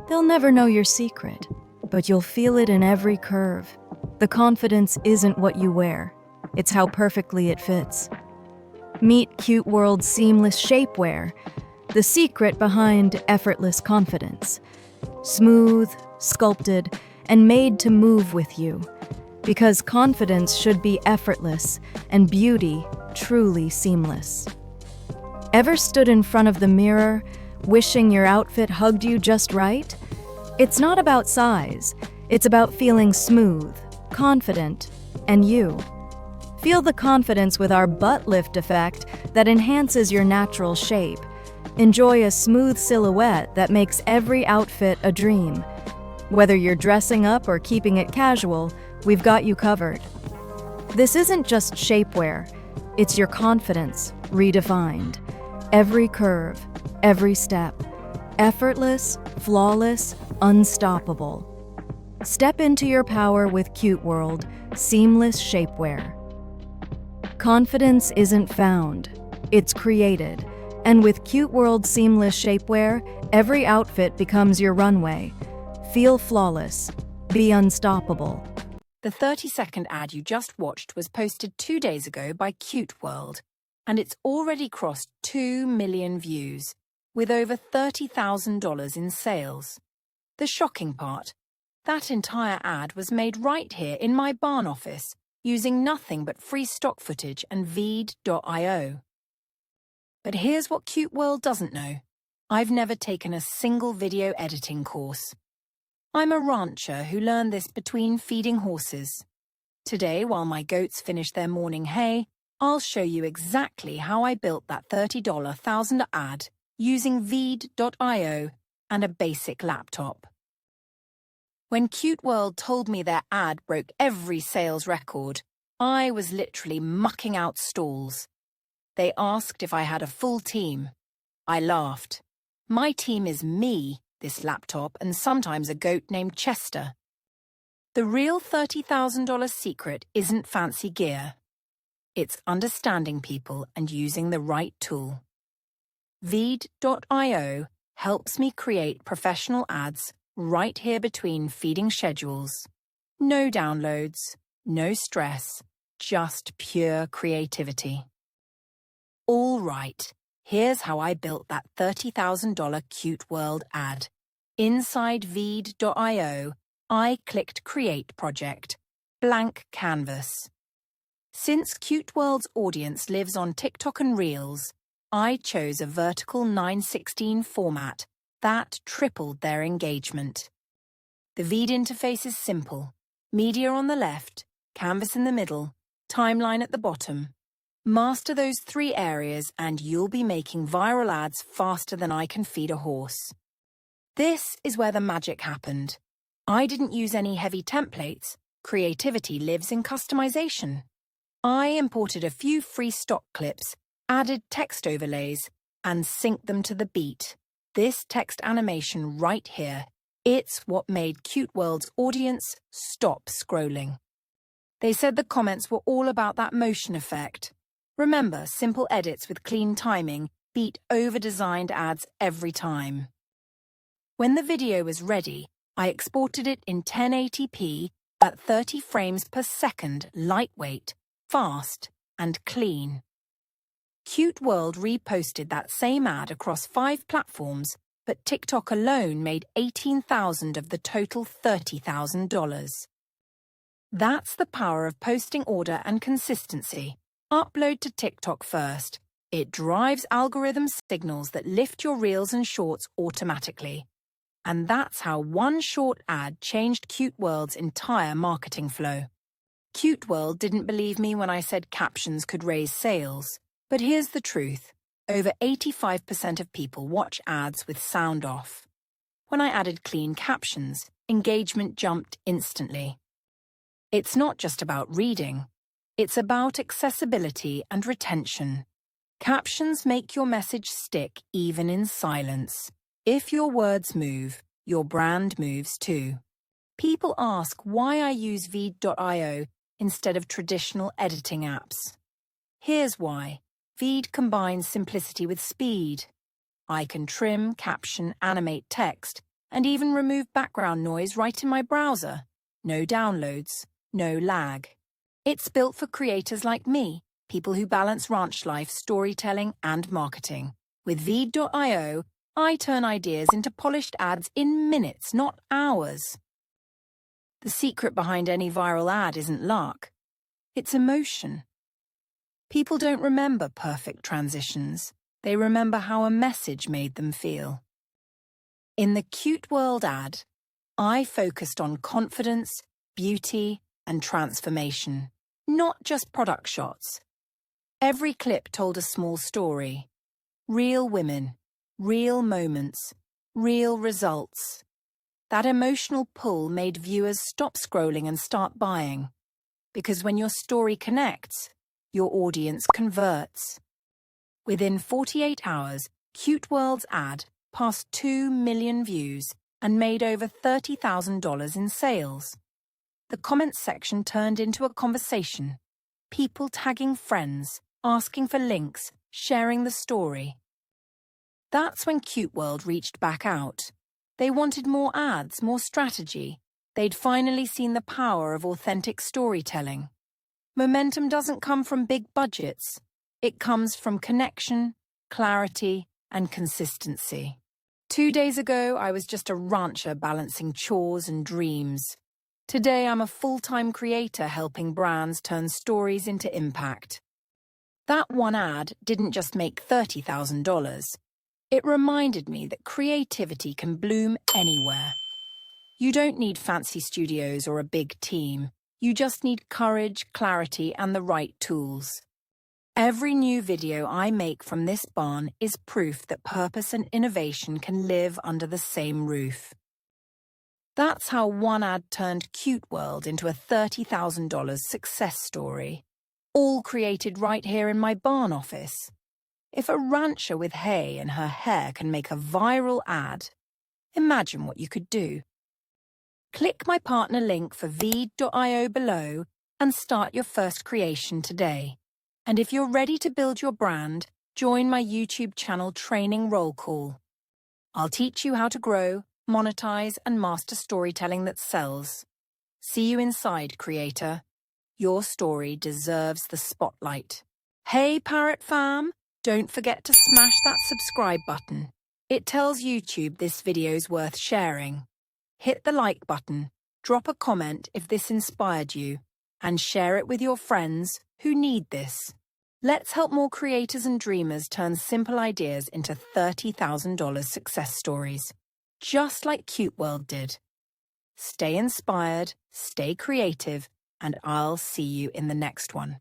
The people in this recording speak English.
They'll never know your secret, but you'll feel it in every curve. The confidence isn't what you wear, it's how perfectly it fits. Meet Cuteworld seamless shapewear, the secret behind effortless confidence. Smooth, sculpted, and made to move with you. Because confidence should be effortless and beauty truly seamless. Ever stood in front of the mirror, wishing your outfit hugged you just right? It's not about size, it's about feeling smooth, confident, and you. Feel the confidence with our butt lift effect that enhances your natural shape. Enjoy a smooth silhouette that makes every outfit a dream. Whether you're dressing up or keeping it casual, we've got you covered. This isn't just shapewear, it's your confidence redefined. Every curve, every step, effortless, flawless, unstoppable. Step into your power with Cuteworld seamless shapewear. Confidence isn't found, it's created. And with Cuteworld seamless shapewear, every outfit becomes your runway. Feel flawless, be unstoppable. The 30-second ad you just watched was posted 2 days ago by Cuteworld, and it's already crossed 2 million views, with over $30,000 in sales. The shocking part, that entire ad was made right here in my barn office, using nothing but free stock footage and Veed.io. But here's what Cuteworld doesn't know. I've never taken a single video editing course. I'm a rancher who learned this between feeding horses. Today, while my goats finish their morning hay, I'll show you exactly how I built that $30 thousand ad using Veed.io and a basic laptop. When Cuteworld told me their ad broke every sales record, I was literally mucking out stalls. They asked if I had a full team. I laughed. My team is me, this laptop, and sometimes a goat named Chester. The real $30,000 secret isn't fancy gear. It's understanding people and using the right tool. Veed.io helps me create professional ads right here between feeding schedules. No downloads, no stress, just pure creativity. All right, here's how I built that $30,000 Cuteworld ad. Inside Veed.io, I clicked Create Project, blank canvas. Since Cuteworld's audience lives on TikTok and Reels, I chose a vertical 9:16 format that tripled their engagement. The Veed interface is simple. Media on the left, canvas in the middle, timeline at the bottom. Master those 3 areas and you'll be making viral ads faster than I can feed a horse. This is where the magic happened. I didn't use any heavy templates. Creativity lives in customization. I imported a few free stock clips, added text overlays, and synced them to the beat. This text animation right here, it's what made Cuteworld's audience stop scrolling. They said the comments were all about that motion effect. Remember, simple edits with clean timing beat over-designed ads every time. When the video was ready, I exported it in 1080p at 30 frames per second, lightweight, fast, and clean. Cuteworld reposted that same ad across 5 platforms, but TikTok alone made $18,000 of the total $30,000. That's the power of posting order and consistency. Upload to TikTok first. It drives algorithm signals that lift your reels and shorts automatically. And that's how one short ad changed Cuteworld's entire marketing flow. Cuteworld didn't believe me when I said captions could raise sales. But here's the truth. Over 85% of people watch ads with sound off. When I added clean captions, engagement jumped instantly. It's not just about reading. It's about accessibility and retention. Captions make your message stick even in silence. If your words move, your brand moves too. People ask why I use Veed.io instead of traditional editing apps. Here's why. Veed combines simplicity with speed. I can trim, caption, animate text, and even remove background noise right in my browser. No downloads, no lag. It's built for creators like me, people who balance ranch life, storytelling, and marketing. With Veed.io, I turn ideas into polished ads in minutes, not hours. The secret behind any viral ad isn't luck. It's emotion. People don't remember perfect transitions. They remember how a message made them feel. In the Cuteworld ad, I focused on confidence, beauty, and transformation, not just product shots. Every clip told a small story. Real women, real moments, real results. That emotional pull made viewers stop scrolling and start buying. Because when your story connects, your audience converts. Within 48 hours, Cuteworld's ad passed 2 million views and made over $30,000 in sales. The comments section turned into a conversation. People tagging friends, asking for links, sharing the story. That's when Cuteworld reached back out. They wanted more ads, more strategy. They'd finally seen the power of authentic storytelling. Momentum doesn't come from big budgets. It comes from connection, clarity, and consistency. 2 days ago, I was just a rancher balancing chores and dreams. Today, I'm a full-time creator helping brands turn stories into impact. That one ad didn't just make $30,000. It reminded me that creativity can bloom anywhere. You don't need fancy studios or a big team. You just need courage, clarity, and the right tools. Every new video I make from this barn is proof that purpose and innovation can live under the same roof. That's how one ad turned Cuteworld into a $30,000 success story, all created right here in my barn office. If a rancher with hay in her hair can make a viral ad, imagine what you could do. Click my partner link for Veed.io below and start your first creation today. And if you're ready to build your brand, join my YouTube channel training Rollcall. I'll teach you how to grow, monetize, and master storytelling that sells. See you inside, creator. Your story deserves the spotlight. Hey, Parrot fam, don't forget to smash that subscribe button. It tells YouTube this video's worth sharing. Hit the like button, drop a comment if this inspired you, and share it with your friends who need this. Let's help more creators and dreamers turn simple ideas into $30,000 success stories, just like Cuteworld did. Stay inspired, stay creative, and I'll see you in the next one.